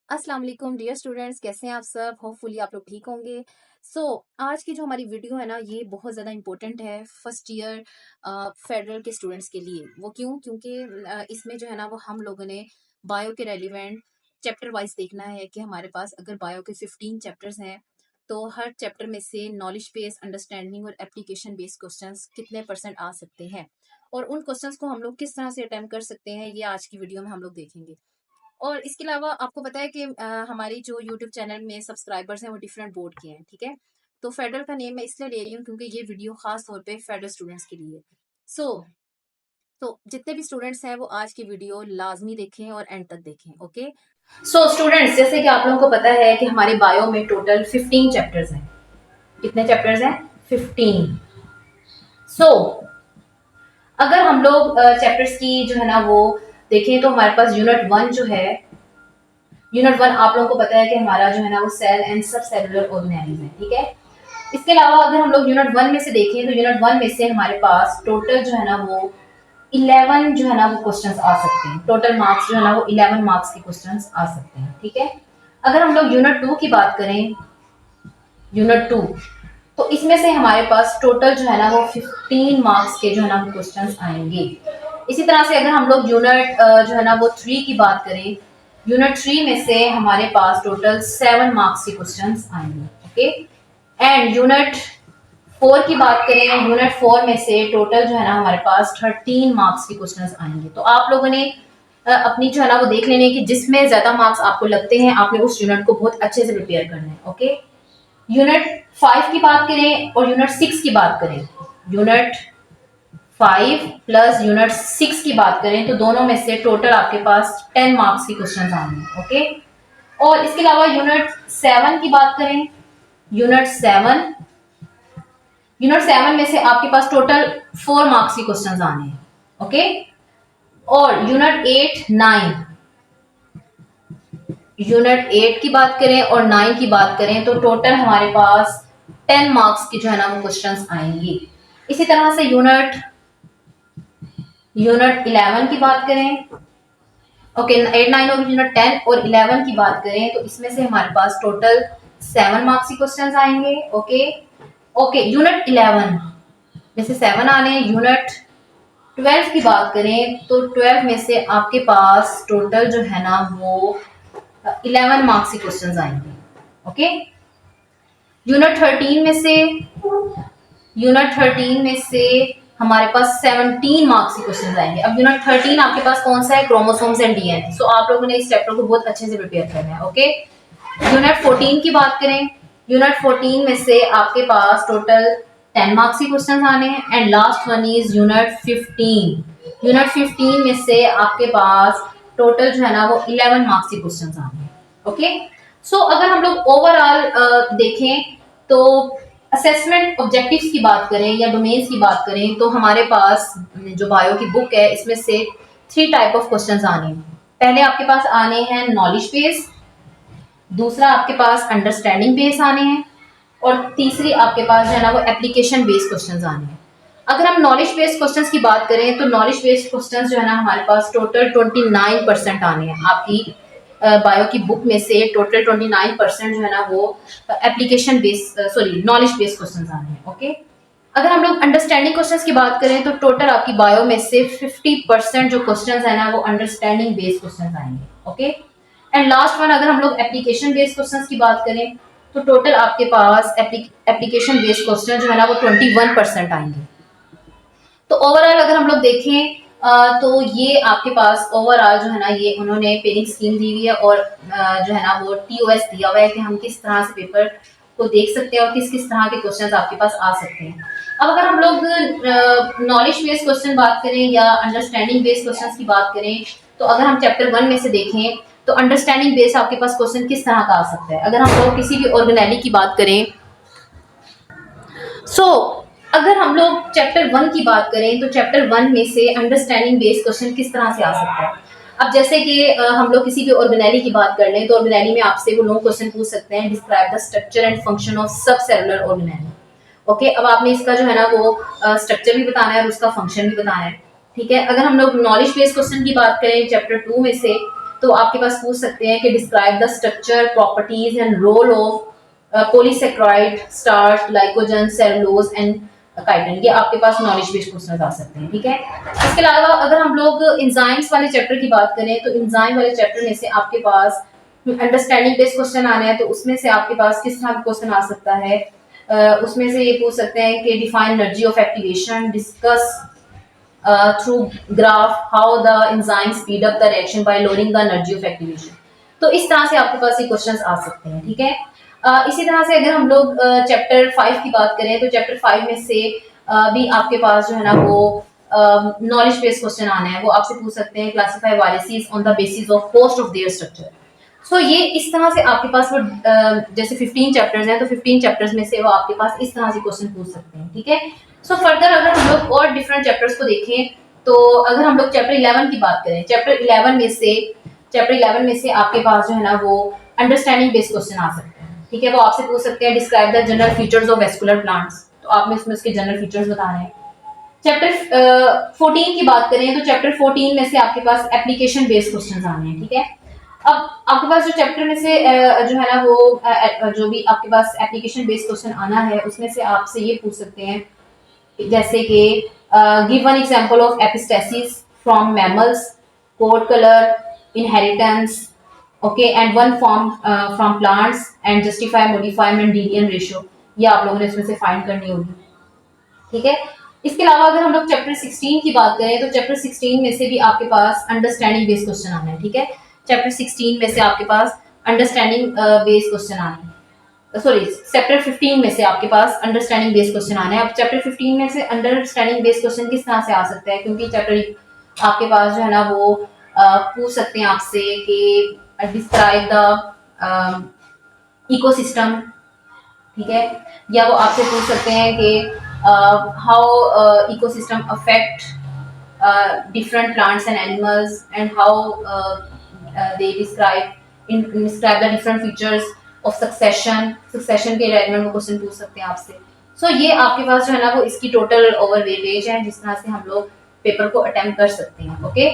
अस्सलाम वालेकुम dear students, कैसे हैं आप सब। होपफुली आप लोग ठीक होंगे। आज की जो हमारी वीडियो है ना, ये बहुत ज़्यादा इंपॉर्टेंट है फर्स्ट ईयर फेडरल के स्टूडेंट्स के लिए। वो क्यों? क्योंकि इसमें जो है ना, वो हम लोगों ने बायो के रेलिवेंट चैप्टर वाइज देखना है कि हमारे पास अगर बायो के 15 चैप्टर्स हैं तो हर चैप्टर में से नॉलेज बेस्ड, अंडरस्टैंडिंग और एप्लीकेशन बेस्ड क्वेश्चंस कितने परसेंट आ सकते हैं और उन क्वेश्चंस को हम लोग किस तरह से अटेम्प्ट कर सकते हैं, ये आज की वीडियो में हम लोग देखेंगे। और इसके अलावा आपको पता है कि हमारी जो यूट्यूब चैनल में सब्सक्राइबर्स हैं वो डिफरेंट बोर्ड के हैं, ठीक है। तो फेडरल का नेम मैं इसलिए ले रही हूँ क्योंकि ये वीडियो खास तौर पे फेडरल स्टूडेंट्स के लिए। सो तो जितने भी स्टूडेंट्स हैं वो आज की वीडियो लाजमी देखें और एंड तक देखें, ओके। स्टूडेंट्स, जैसे कि आप लोगों को पता है कि हमारे बायो में टोटल 15 चैप्टर्स हैं। कितने चैप्टर्स हैं? 15। सो अगर हम लोग चैप्टर्स की जो है ना वो देखें तो हमारे पास यूनिट 1 जो है, यूनिट 1 आप लोगों को पता है कि हमारा जो है ना वो सेल एंड सब सेलुलर ऑर्गेनेलिज्म है, ठीक है। इसके अलावा अगर हम लोग यूनिट 1 में से देखें तो यूनिट 1 में से हमारे पास टोटल जो है ना वो 11 जो है ना वो क्वेश्चंस आ सकते हैं। टोटल मार्क्स जो है ना वो 11 मार्क्स के क्वेश्चंस आ सकते हैं, ठीक है। अगर हम लोग यूनिट 2 की बात करें, यूनिट 2, तो इसमें से हमारे पास टोटल जो है ना वो 15 मार्क्स के जो है ना वो क्वेश्चंस आएंगे। इसी तरह से अगर हम लोग यूनिट जो है ना वो 3 की बात करें, यूनिट 3 में से हमारे पास टोटल 7 मार्क्स के क्वेश्चंस आएंगे, ओके। एंड यूनिट 4 की बात करें, यूनिट 4 में से टोटल जो है ना हमारे पास 13 मार्क्स के क्वेश्चंस आएंगे। तो आप लोगों ने अपनी जो है ना वो देख लेने कि जिसमें ज्यादा मार्क्स आपको लगते हैं आपने उस यूनिट को बहुत अच्छे से प्रिपेयर करना है, ओके। यूनिट 5 की बात करें और यूनिट 6 की बात करें, यूनिट 5 प्लस यूनिट 6 की बात करें तो दोनों में से टोटल आपके पास 10 मार्क्स के क्वेश्चन आएंगे, ओके। और इसके अलावा यूनिट 7 की बात करें, यूनिट 7 यूनिट 7 में से आपके पास टोटल 4 मार्क्स के क्वेश्चन आने हैं, ओके। और यूनिट 8 की बात करें और 9 की बात करें तो टोटल हमारे पास 10 मार्क्स की जो है ना वो क्वेश्चंस आएंगे। इसी तरह से यूनिट यूनिट 11 की बात करें, ओके, 8 9 और यूनिट 10 और 11 की बात करें तो इसमें से हमारे पास टोटल 7 मार्क्स के क्वेश्चंस आएंगे, ओके। यूनिट 11 में से 7 आने। यूनिट 12 की बात करें तो 12 में से आपके पास टोटल जो है ना वो 11 मार्क्स के क्वेश्चंस आएंगे, ओके। यूनिट 13 में से हमारे पास 17 मार्क्स के क्वेश्चंस आएंगे। अब यूनिट 13 आपके पास कौन सा है? Chromosomes and DNA. सो आप लोगों ने इस चैप्टर को बहुत अच्छे से प्रिपेयर करना है, ओके। यूनिट 14 की बात करें, यूनिट 14 में से आपके पास टोटल 10 मार्क्स के क्वेश्चंस आने हैं। And last one is unit 15 में से आपके पास टोटल जो है ना वो 11 मार्क्स के क्वेश्चंस आने हैं, ओके। अगर हम लोग ओवरऑल देखें तो असेसमेंट ऑब्जेक्टिव्स की बात करें या डोमेन्स की बात करें तो हमारे पास जो बायो की बुक है इसमें से 3 टाइप ऑफ क्वेश्चंस आने हैं। पहले आपके पास आने हैं नॉलेज बेस, दूसरा आपके पास अंडरस्टैंडिंग बेस आने हैं और तीसरी आपके पास जो है ना वो एप्लीकेशन बेस्ड क्वेश्चंस आने हैं। अगर हम नॉलेज बेस्ड क्वेश्चंस की बात करें तो नॉलेज बेस्ड क्वेश्चंस जो है ना हमारे पास टोटल 29% आने हैं। आपकी बायो की बुक में से टोटल 29% जो है ना वो application based knowledge based questions आने हैं, ओके। अगर हम लोग अंडरस्टैंडिंग क्वेश्चंस की बात करें तो टोटल आपकी बायो में से 50% जो क्वेश्चंस है ना वो अंडरस्टैंडिंग बेस्ड क्वेश्चंस आएंगे, ओके। एंड लास्ट वन, अगर हम लोग एप्लीकेशन बेस्ड क्वेश्चंस की बात करें तो टोटल आपके पास एप्लीकेशन बेस्ड क्वेश्चन जो है ना वो 21% आएंगे। तो ओवरऑल अगर हम लोग देखें तो ये आपके पास ओवरऑल जो है ना ये उन्होंने पेरिंग स्कीम दी हुई है और जो है ना वो TOS दिया हुआ है कि हम किस तरह से पेपर को देख सकते हैं और किस किस तरह के क्वेश्चंस आपके पास आ सकते हैं। अब अगर हम लोग नॉलेज बेस्ड क्वेश्चन बात करें या अंडरस्टैंडिंग बेस्ड क्वेश्चंस की बात करें तो अगर हम चैप्टर 1 में से देखें तो अंडरस्टैंडिंग बेस्ड आपके पास क्वेश्चन किस तरह का आ सकता है। अगर हम लोग किसी भी ऑर्गेनेली की बात करें, अगर हम लोग चैप्टर 1 की बात करें तो चैप्टर 1 में से अंडरस्टैंडिंग बेस्ड क्वेश्चन किस तरह से आ सकता है। अब जैसे कि हम लोग किसी भी ऑर्गेनेली की बात कर लें तो ऑर्गेनेली में आपसे वो लोग क्वेश्चन पूछ सकते हैं, describe the structure and function of सब सेलुलर ऑर्गेनेली, ओके। अब आपने इसका जो है ना वो स्ट्रक्चर भी बताना है और उसका फंक्शन भी बताना है, ठीक है। अगर हम लोग नॉलेज बेस्ड क्वेश्चन की बात करें चैप्टर 2 में से तो आपके पास पूछ सकते हैं कि describe the structure, properties and role of polysaccharide, starch, glycogen, cellulose and chitin. ये आपके पास नॉलेज बेस्ड क्वेश्चन आ सकते हैं, ठीक है। इसके अलावा अगर हम लोग एंजाइम्स वाले चैप्टर की बात करें तो एंजाइम वाले चैप्टर में से आपके पास अंडरस्टैंडिंग बेस्ड क्वेश्चन आना है, तो उसमें से आपके पास किस तरह का क्वेश्चन आ सकता है। उसमें से ये पूछ सकते हैं कि define energy of activation, discuss through graph how the enzyme speed up the reaction by lowering the energy of activation। तो इस तरह से आपके पास ये क्वेश्चंस आ सकते हैं, ठीक है। इसी तरह से अगर हम लोग चैप्टर 5 की बात करें तो चैप्टर 5 में से भी आपके पास जो है ना वो नॉलेज बेस्ड क्वेश्चन आना है। वो आपसे पूछ सकते हैं classify viruses on the basis of cost of their structure. So ये इस तरह से आपके पास वो जैसे 15 चैप्टर्स हैं तो 15 चैप्टर्स में से वो आपके पास इस तरह से क्वेश्चन पूछ सकते हैं, ठीक है। सो फर्दर अगर हम लोग और डिफरेंट चैप्टर्स को देखें तो अगर हम लोग चैप्टर 11 की बात करें, चैप्टर 11 में से आपके पास जो है ना वो अंडरस्टैंडिंग बेस्ड क्वेश्चन आ सकते हैं, ठीक है। वो आपसे पूछ सकते हैं describe the general features of vascular plants, तो आपने इसमें उसके जनरल फीचर्स बताने हैं। चैप्टर 14 की बात करें तो चैप्टर 14 में से आपके पास एप्लीकेशन बेस्ड क्वेश्चंस आने हैं, ठीक है। अब आपके पास जो चैप्टर में से जो है ना वो जो भी आपके पास एप्लीकेशन बेस्ड क्वेश्चन आना है उसमें से आपसे ये पूछ सकते हैं जैसे कि give one example of epistasis from mammals, code colour, inheritance, okay, and one form from plants and justify modify Mendelian ratio. ये आप लोगों ने इसमें से फाइंड करनी होगी, ठीक है। इसके अलावा अगर हम लोग चैप्टर 16 की बात करें तो चैप्टर 16 में से भी आपके पास अंडरस्टैंडिंग बेस्ड क्वेश्चन आना है, ठीक है। चैप्टर 16 में से आपके पास अंडरस्टैंडिंग बेस्ड क्वेश्चन आना है, सॉरी चैप्टर 15 में से आपके पास अंडरस्टैंडिंग बेस्ड क्वेश्चन आना है। अब चैप्टर 15 में से अंडरस्टैंडिंग बेस्ड क्वेश्चन किस तरह से आ सकता है, क्योंकि चैप्टर आपके पास जो है ना वो पूछ सकते हैं आपसे कि डिस्क्राइब द इकोसिस्टम, ठीक है, या वो आपसे पूछ सकते हैं कि how ecosystem affect different plants and animals and how they describe the different features of succession के रेलेवेंट वो क्वेश्चन पूछ सकते हैं आपसे। सो ये आपके पास जो है ना वो इसकी टोटल ओवर वेटेज है जिस तरह से हम लोग पेपर को अटेम्प्ट कर सकते हैं, ओके।